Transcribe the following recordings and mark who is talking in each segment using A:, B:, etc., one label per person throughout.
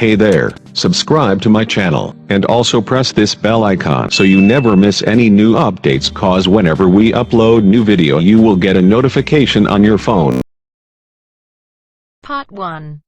A: Hey there, subscribe to my channel, and also press this bell icon so you never miss any new updates, cause whenever we upload new video you will get a notification on your phone.
B: Part 1.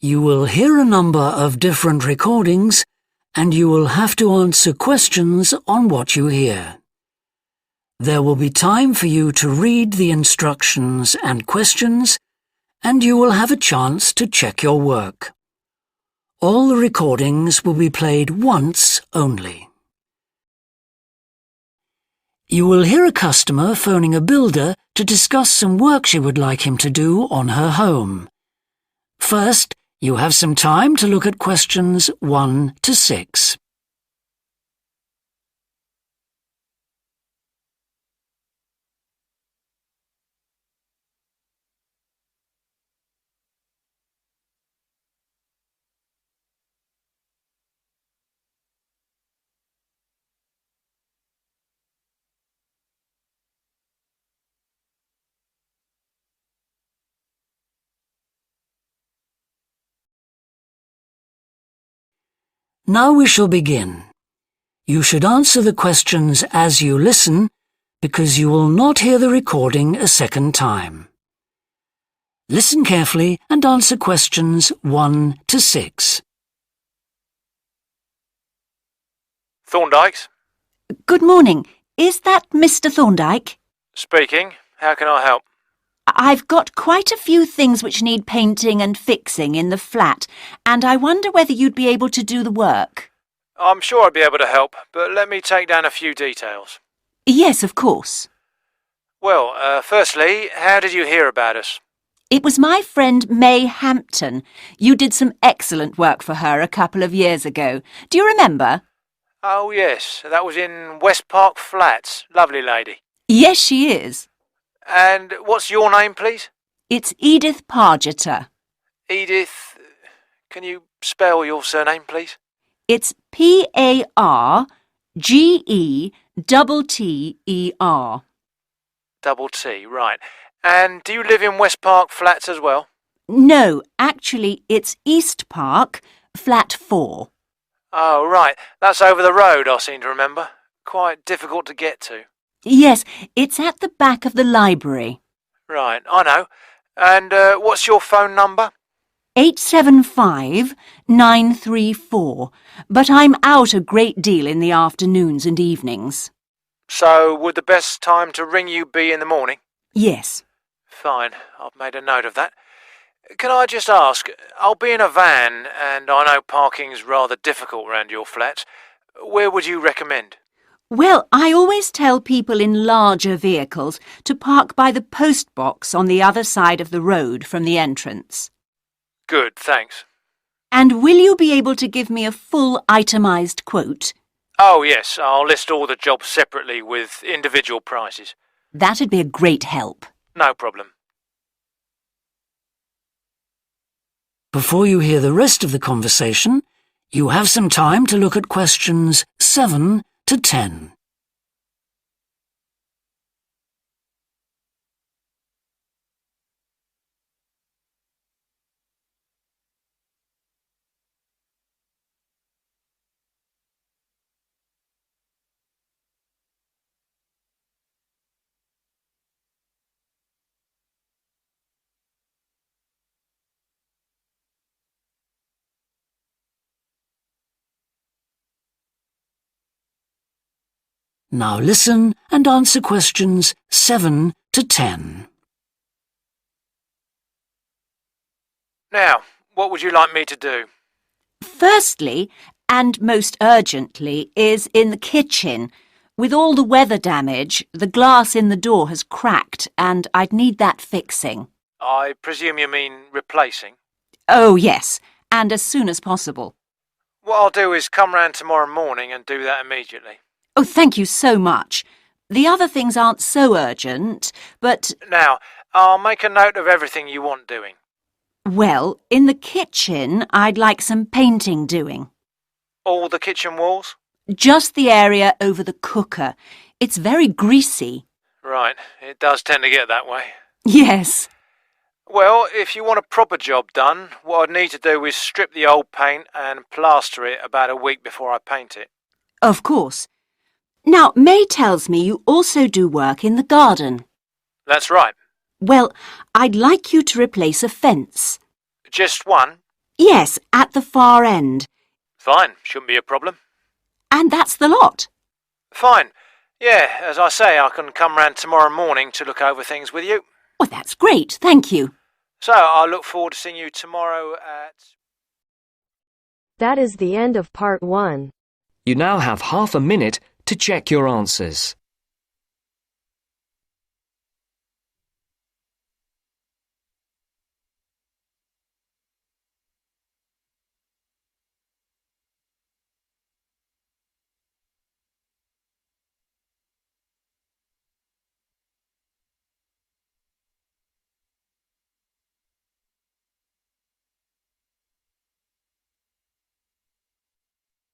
C: You will hear a number of different recordings, and you will have to answer questions on what you hear. There will be time for you to read the instructions and questions, and you will have a chance to check your work. All the recordings will be played once only. You will hear a customer phoning a builder to discuss some work she would like him to do on her home. First, you have some time to look at questions 1 to 6. Now we shall begin. You should answer the questions as you listen, because you will not hear the recording a second time. Listen carefully and answer questions 1 to 6.
D: Thorndike's?
E: Good morning. Is that Mr. Thorndyke?
D: Speaking. How can I help?
E: I've got quite a few things which need painting and fixing in the flat, and I wonder whether you'd be able to do the work.
D: I'm sure I'd be able to help, but let me take down a few details.
E: Yes, of course.
D: Well, firstly, how did you hear about us?
E: It was my friend May Hampton. You did some excellent work for her a couple of years ago. Do you remember?
D: Oh, yes. That was in West Park Flats. Lovely lady.
E: Yes, she is.
D: And what's your name, please?
E: It's Edith Pargeter.
D: Edith. Can you spell your surname, please?
E: It's P-A-R-G-E-T-T-E-R.
D: Double T, right. And do you live in West Park Flats as well?
E: No, actually, it's East Park, flat 4.
D: Oh, right. That's over the road, I seem to remember. Quite difficult to get to.
E: Yes, it's at the back of the library.
D: Right, I know. And what's your phone number?
E: 875-934, but I'm out a great deal in the afternoons and evenings.
D: So, would the best time to ring you be in the morning?
E: Yes.
D: Fine, I've made a note of that. Can I just ask, I'll be in a van, and I know parking's rather difficult round your flats. Where would you recommend?
E: Well, I always tell people in larger vehicles to park by the post box on the other side of the road from the entrance.
D: Good, thanks.
E: And will you be able to give me a full itemised quote?
D: Oh, yes, I'll list all the jobs separately with individual prices.
E: That'd be a great help.
D: No problem.
C: Before you hear the rest of the conversation, you have some time to look at questions 7 to 10. Now listen and answer questions 7 to 10.
D: Now, what would you like me to do?
E: Firstly, and most urgently, is in the kitchen. With all the weather damage, the glass in the door has cracked and I'd need that fixing.
D: I presume you mean replacing?
E: Oh, yes, and as soon as possible.
D: What I'll do is come round tomorrow morning and do that immediately.
E: Oh, thank you so much. The other things aren't so urgent, but...
D: Now, I'll make a note of everything you want doing.
E: Well, in the kitchen, I'd like some painting doing.
D: All the kitchen walls?
E: Just the area over the cooker. It's very greasy.
D: Right, it does tend to get that way.
E: Yes.
D: Well, if you want a proper job done, what I'd need to do is strip the old paint and plaster it about a week before I paint it.
E: Of course. Now, May tells me you also do work in the garden.
D: That's right.
E: Well, I'd like you to replace a fence.
D: Just one?
E: Yes, at the far end.
D: Fine, shouldn't be a problem.
E: And that's the lot.
D: Fine. Yeah, as I say, I can come round tomorrow morning to look over things with you.
E: Well, that's great, thank you.
D: So, I look forward to seeing you tomorrow at...
B: That is the end of part 1.
F: You now have half a minute to check your answers.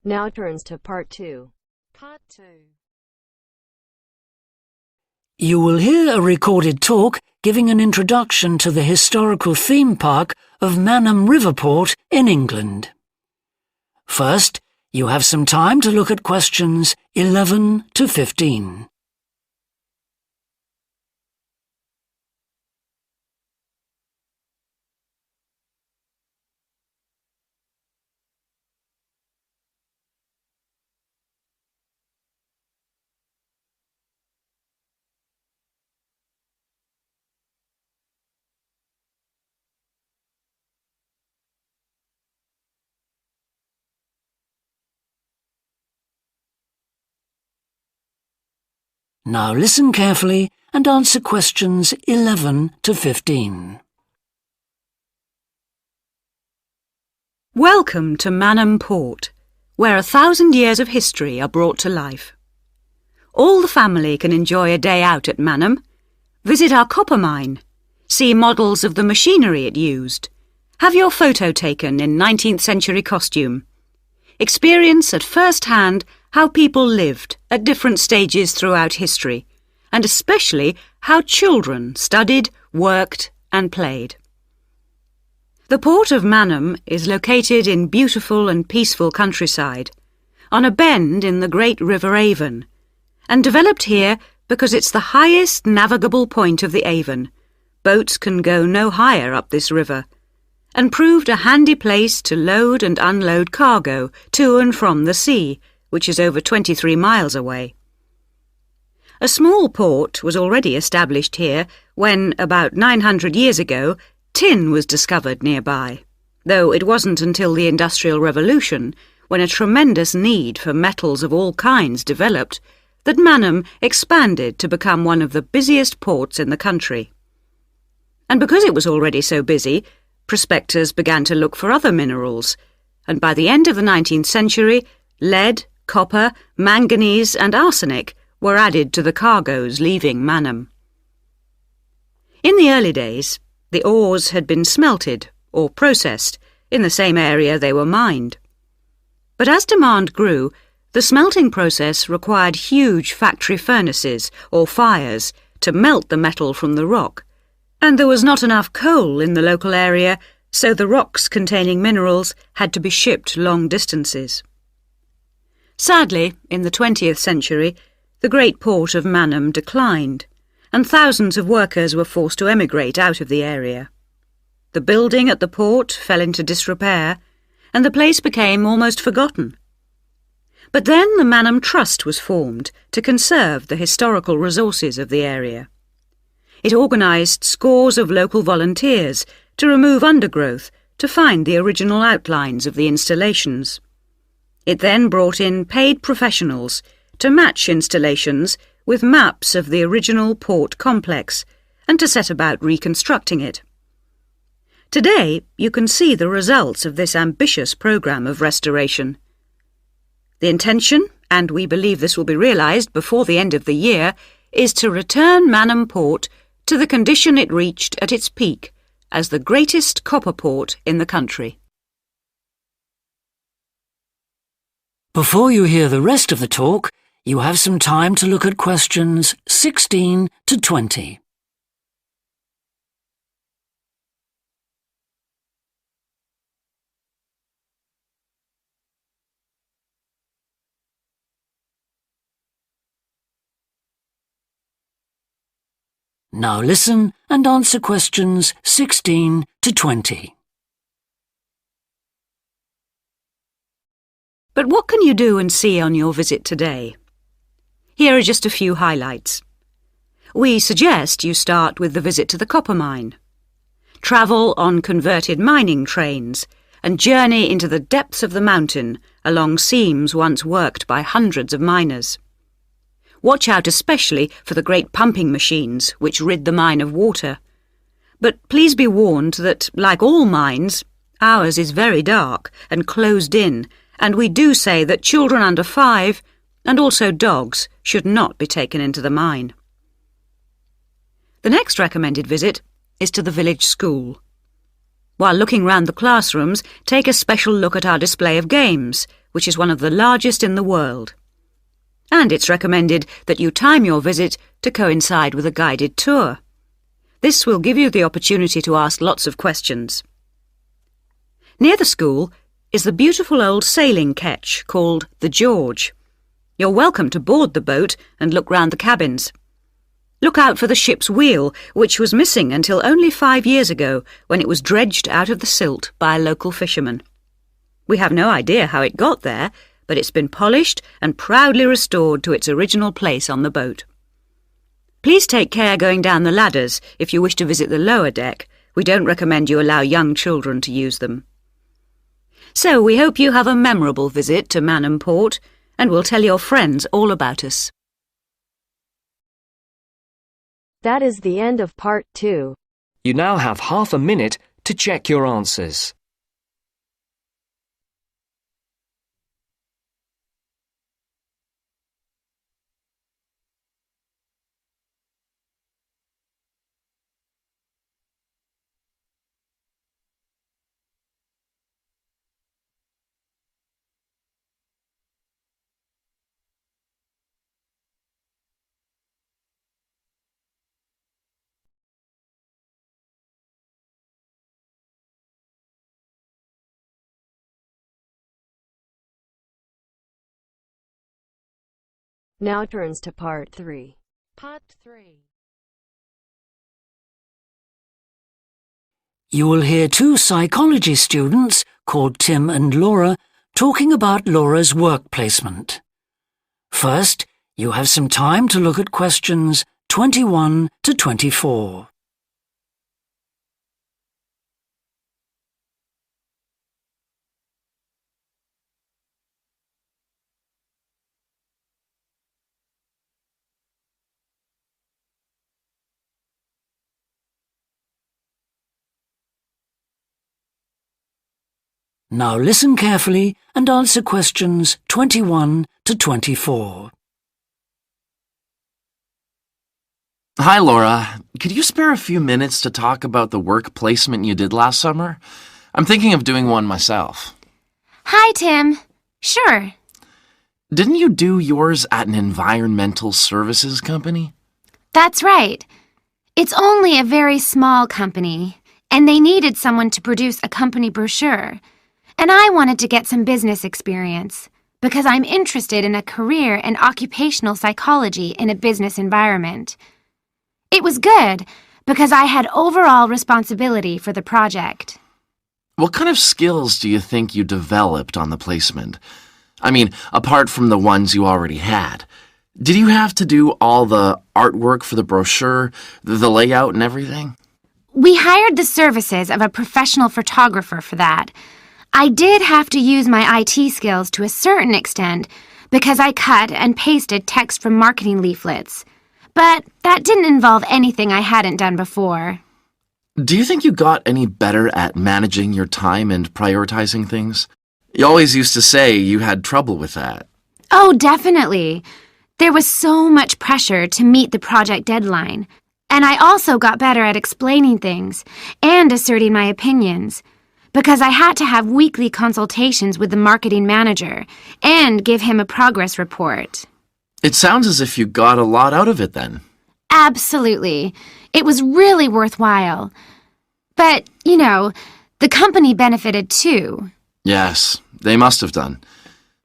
B: Now turns to part 2. Part 2.
C: You will hear a recorded talk giving an introduction to the historical theme park of Mannum Riverport in England. First, you have some time to look at questions 11 to 15. Now listen carefully and answer questions 11 to 15.
G: Welcome to Mannum Port, where 1,000 years of history are brought to life. All the family can enjoy a day out at Mannum, visit our copper mine, see models of the machinery it used, have your photo taken in 19th century costume, experience at first hand how people lived at different stages throughout history, and especially how children studied, worked and played. The port of Mannum is located in beautiful and peaceful countryside, on a bend in the great River Avon, and developed here because it's the highest navigable point of the Avon. Boats can go no higher up this river, and proved a handy place to load and unload cargo to and from the sea, which is over 23 miles away. A small port was already established here when, about 900 years ago, tin was discovered nearby, though it wasn't until the Industrial Revolution, when a tremendous need for metals of all kinds developed, that Mannum expanded to become one of the busiest ports in the country. And because it was already so busy, prospectors began to look for other minerals, and by the end of the 19th century, lead, copper, manganese and arsenic were added to the cargoes leaving Mannum. In the early days, the ores had been smelted or processed in the same area they were mined. But as demand grew, the smelting process required huge factory furnaces or fires to melt the metal from the rock, and there was not enough coal in the local area, so the rocks containing minerals had to be shipped long distances. Sadly, in the 20th century, the great port of Mannum declined, and thousands of workers were forced to emigrate out of the area. The building at the port fell into disrepair, and the place became almost forgotten. But then the Mannum Trust was formed to conserve the historical resources of the area. It organised scores of local volunteers to remove undergrowth to find the original outlines of the installations. It then brought in paid professionals to match installations with maps of the original port complex and to set about reconstructing it. Today, you can see the results of this ambitious programme of restoration. The intention, and we believe this will be realised before the end of the year, is to return Manham Port to the condition it reached at its peak as the greatest copper port in the country.
C: Before you hear the rest of the talk, you have some time to look at questions 16 to 20. Now listen and answer questions 16 to 20.
G: But what can you do and see on your visit today? Here are just a few highlights. We suggest you start with the visit to the copper mine. Travel on converted mining trains and journey into the depths of the mountain along seams once worked by hundreds of miners. Watch out especially for the great pumping machines which rid the mine of water. But please be warned that, like all mines, ours is very dark and closed in, and we do say that children under 5 and also dogs should not be taken into the mine. The next recommended visit is to the village school. While looking round the classrooms, take a special look at our display of games, which is one of the largest in the world. And it's recommended that you time your visit to coincide with a guided tour. This will give you the opportunity to ask lots of questions. Near the school is the beautiful old sailing ketch called the George. You're welcome to board the boat and look round the cabins. Look out for the ship's wheel, which was missing until only 5 years ago when it was dredged out of the silt by a local fisherman. We have no idea how it got there, but it's been polished and proudly restored to its original place on the boat. Please take care going down the ladders if you wish to visit the lower deck. We don't recommend you allow young children to use them. So we hope you have a memorable visit to Manham Port, and we'll tell your friends all about us.
B: That is the end of part 2.
F: You now have half a minute to check your answers.
B: Now turns to part 3. Part 3.
C: You will hear 2 psychology students called Tim and Laura talking about Laura's work placement. First, you have some time to look at questions 21 to 24. Now listen carefully and answer questions 21 to 24.
H: Hi, Laura. Could you spare a few minutes to talk about the work placement you did last summer? I'm thinking of doing one myself.
I: Hi, Tim. Sure.
H: Didn't you do yours at an environmental services company?
I: That's right. It's only a very small company, and they needed someone to produce a company brochure. And I wanted to get some business experience because I'm interested in a career in occupational psychology in a business environment. It was good because I had overall responsibility for the project.
H: What kind of skills do you think you developed on the placement? I mean, apart from the ones you already had. Did you have to do all the artwork for the brochure, the layout and everything?
I: We hired the services of a professional photographer for that. I did have to use my IT skills to a certain extent, because I cut and pasted text from marketing leaflets. But that didn't involve anything I hadn't done before.
H: Do you think you got any better at managing your time and prioritizing things? You always used to say you had trouble with that.
I: Oh, definitely. There was so much pressure to meet the project deadline. And I also got better at explaining things and asserting my opinions, because I had to have weekly consultations with the marketing manager and give him a progress report.
H: It sounds as if you got a lot out of it then.
I: Absolutely. It was really worthwhile. But, you know, the company benefited too.
H: Yes, they must have done.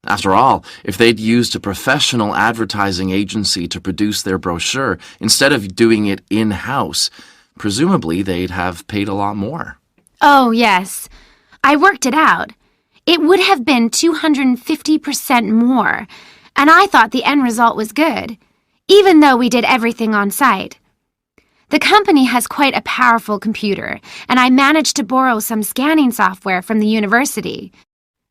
H: After all, if they'd used a professional advertising agency to produce their brochure instead of doing it in-house, presumably they'd have paid a lot more.
I: Oh, yes. I worked it out. It would have been 250% more, and I thought the end result was good, even though we did everything on site. The company has quite a powerful computer, and I managed to borrow some scanning software from the university.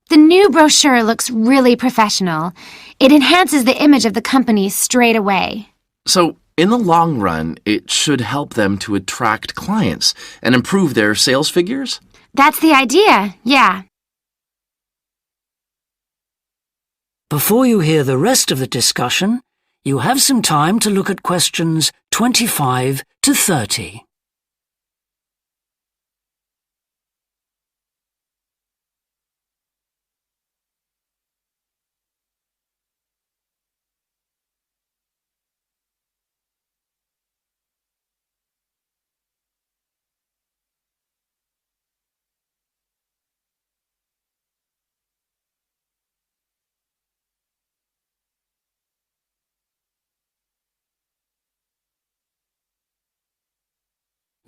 I: The new brochure looks really professional. It enhances the image of the company straight away.
H: So, in the long run, it should help them to attract clients and improve their sales figures?
I: That's the idea, yeah.
C: Before you hear the rest of the discussion, you have some time to look at questions 25 to 30.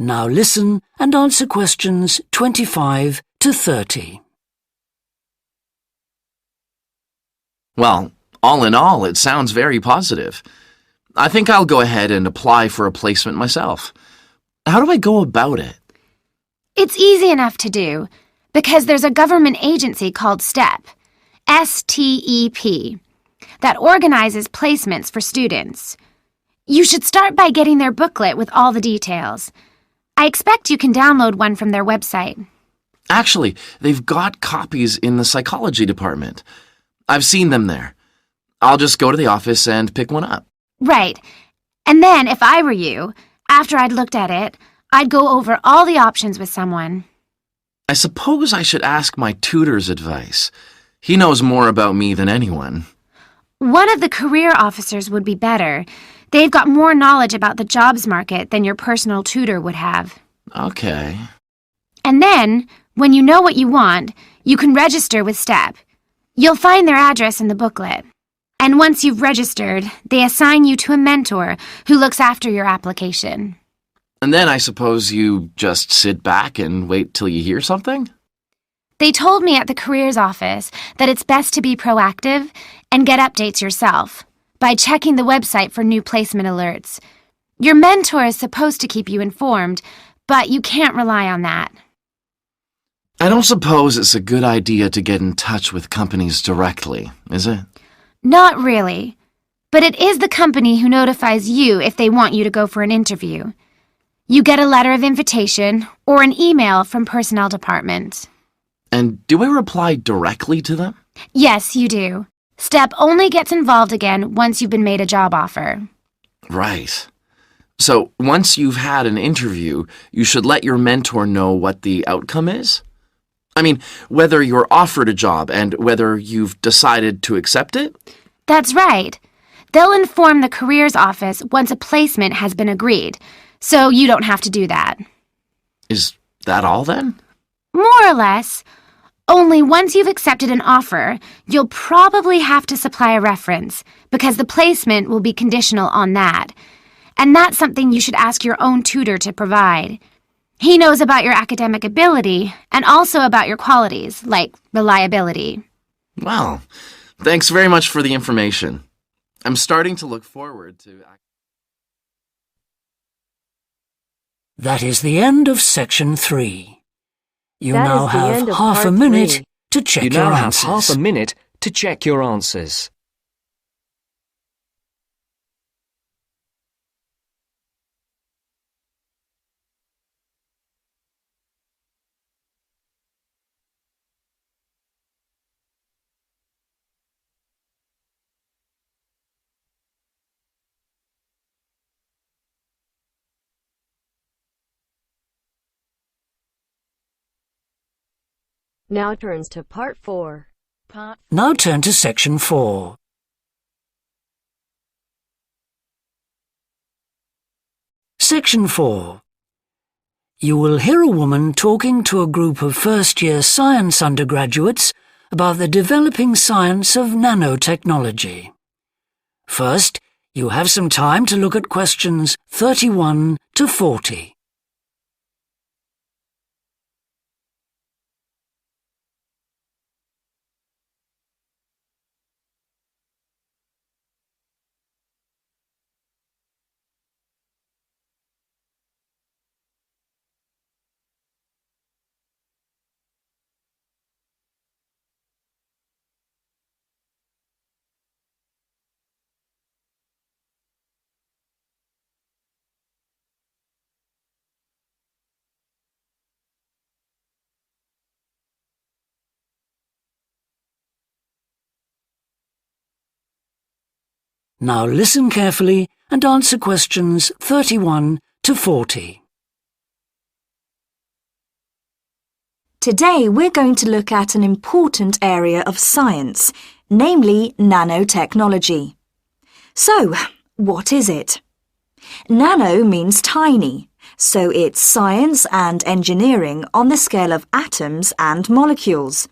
C: Now listen and answer questions 25 to 30.
H: Well, all in all, it sounds very positive. I think I'll go ahead and apply for a placement myself. How do I go about it?
I: It's easy enough to do, because there's a government agency called STEP, S-T-E-P, that organizes placements for students. You should start by getting their booklet with all the details. I expect you can download one from their website.
H: Actually, they've got copies in the psychology department. I've seen them there. I'll just go to the office and pick one up.
I: Right. And then, if I were you, after I'd looked at it, I'd go over all the options with someone.
H: I suppose I should ask my tutor's advice. He knows more about me than anyone.
I: One of the career officers would be better. They've got more knowledge about the jobs market than your personal tutor would have.
H: Okay.
I: And then, when you know what you want, you can register with STEP. You'll find their address in the booklet. And once you've registered, they assign you to a mentor who looks after your application.
H: And then I suppose you just sit back and wait till you hear something?
I: They told me at the careers office that it's best to be proactive and get updates yourself by checking the website for new placement alerts. Your mentor is supposed to keep you informed, but you can't rely on that.
H: I don't suppose it's a good idea to get in touch with companies directly, is it?
I: Not really. But it is the company who notifies you if they want you to go for an interview. You get a letter of invitation or an email from personnel department.
H: And do I reply directly to them?
I: Yes, you do. STEP only gets involved again once you've been made a job offer.
H: Right. So once you've had an interview, you should let your mentor know what the outcome is? I mean, whether you're offered a job and whether you've decided to accept it?
I: That's right. They'll inform the careers office once a placement has been agreed, so you don't have to do that.
H: Is that all then?
I: More or less. Only once you've accepted an offer, you'll probably have to supply a reference, because the placement will be conditional on that. And that's something you should ask your own tutor to provide. He knows about your academic ability and also about your qualities, like reliability.
H: Well, thanks very much for the information. I'm starting to look forward to...
C: That is the end of section 3. You
B: That
C: now
B: is the
C: have
B: end of
C: half a
B: part
C: minute
B: 3.
C: to check
F: You
C: your
F: now have
C: answers.
F: half a minute to check your answers.
B: Now turns to Part 4.
C: Now turn to Section 4. Section 4. You will hear a woman talking to a group of first-year science undergraduates about the developing science of nanotechnology. First, you have some time to look at questions 31 to 40. Now listen carefully and answer questions 31 to 40.
J: Today we're going to look at an important area of science, namely nanotechnology. So, what is it? Nano means tiny, so it's science and engineering on the scale of atoms and molecules.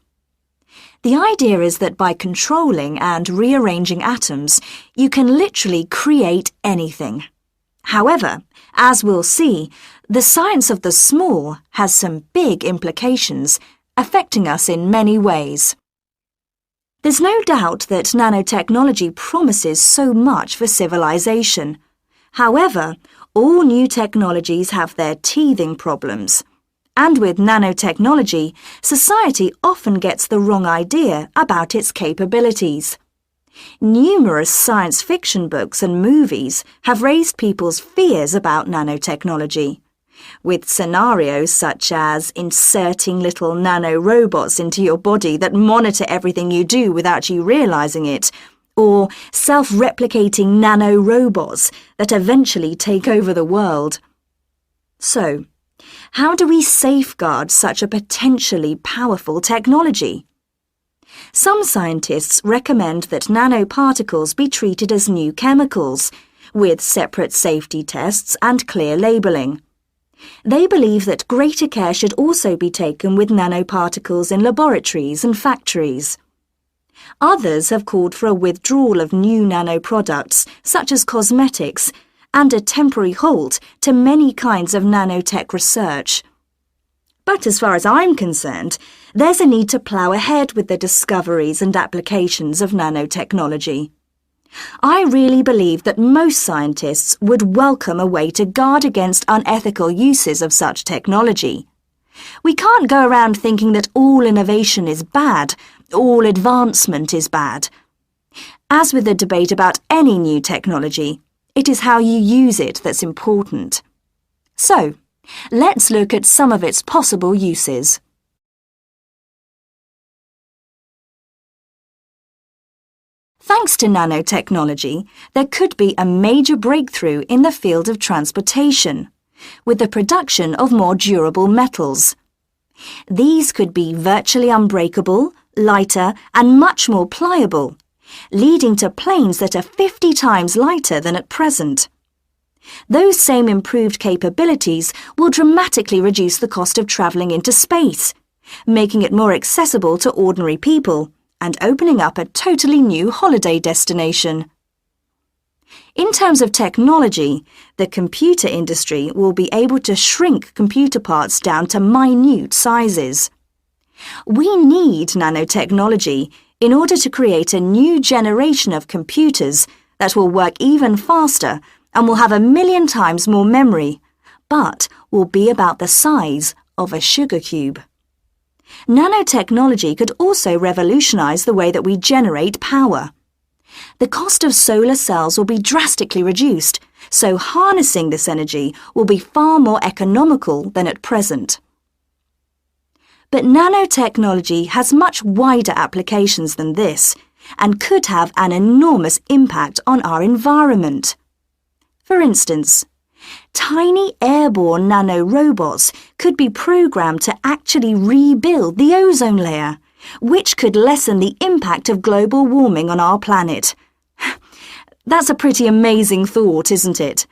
J: The idea is that by controlling and rearranging atoms, you can literally create anything. However, as we'll see, the science of the small has some big implications, affecting us in many ways. There's no doubt that nanotechnology promises so much for civilization. However, all new technologies have their teething problems. And with nanotechnology, society often gets the wrong idea about its capabilities. Numerous science fiction books and movies have raised people's fears about nanotechnology, with scenarios such as inserting little nanorobots into your body that monitor everything you do without you realizing it, or self-replicating nanorobots that eventually take over the world. So, how do we safeguard such a potentially powerful technology? Some scientists recommend that nanoparticles be treated as new chemicals, with separate safety tests and clear labelling. They believe that greater care should also be taken with nanoparticles in laboratories and factories. Others have called for a withdrawal of new nanoproducts, such as cosmetics, and a temporary halt to many kinds of nanotech research. But as far as I'm concerned, there's a need to plough ahead with the discoveries and applications of nanotechnology. I really believe that most scientists would welcome a way to guard against unethical uses of such technology. We can't go around thinking that all innovation is bad, all advancement is bad. As with the debate about any new technology, it is how you use it that's important. So, let's look at some of its possible uses. Thanks to nanotechnology, there could be a major breakthrough in the field of transportation, with the production of more durable metals. These could be virtually unbreakable, lighter, and much more pliable, leading to planes that are 50 times lighter than at present. Those same improved capabilities will dramatically reduce the cost of travelling into space, making it more accessible to ordinary people and opening up a totally new holiday destination. In terms of technology, the computer industry will be able to shrink computer parts down to minute sizes. We need nanotechnology in order to create a new generation of computers that will work even faster and will have 1,000,000 times more memory, but will be about the size of a sugar cube. Nanotechnology could also revolutionize the way that we generate power. The cost of solar cells will be drastically reduced, so harnessing this energy will be far more economical than at present. But nanotechnology has much wider applications than this and could have an enormous impact on our environment. For instance, Tiny airborne nanorobots could be programmed to actually rebuild the ozone layer, which could lessen the impact of global warming on our planet. That's a pretty amazing thought, isn't it?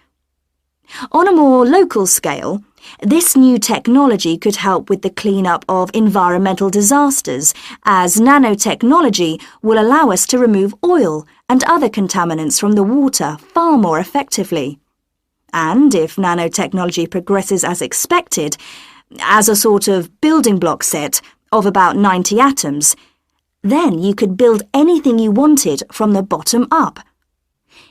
J: On a more local scale, this new technology could help with the cleanup of environmental disasters, as nanotechnology will allow us to remove oil and other contaminants from the water far more effectively. And if nanotechnology progresses as expected, as a sort of building block set of about 90 atoms, then you could build anything you wanted from the bottom up.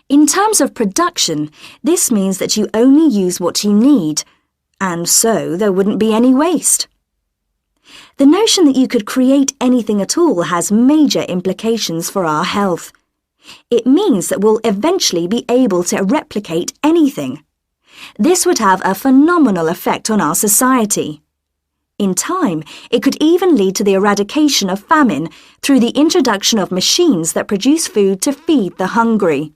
J: In terms of production, this means that you only use what you need, and so there wouldn't be any waste. The notion that you could create anything at all has major implications for our health. It means that we'll eventually be able to replicate anything. This would have a phenomenal effect on our society. In time, it could even lead to the eradication of famine through the introduction of machines that produce food to feed the hungry.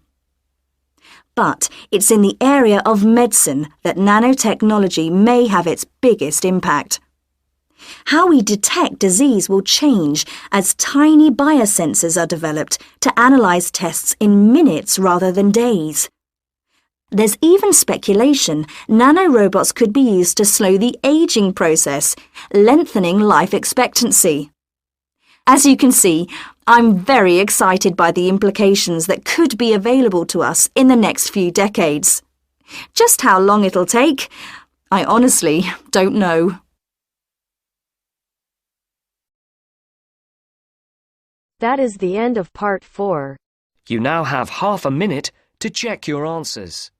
J: But it's in the area of medicine that nanotechnology may have its biggest impact. How we detect disease will change as tiny biosensors are developed to analyze tests in minutes rather than days. There's even speculation nanorobots could be used to slow the aging process, lengthening life expectancy. As you can see, I'm very excited by the implications that could be available to us in the next few decades. Just how long it'll take, I honestly don't know.
B: That is the end of part 4.
F: You now have half a minute to check your answers.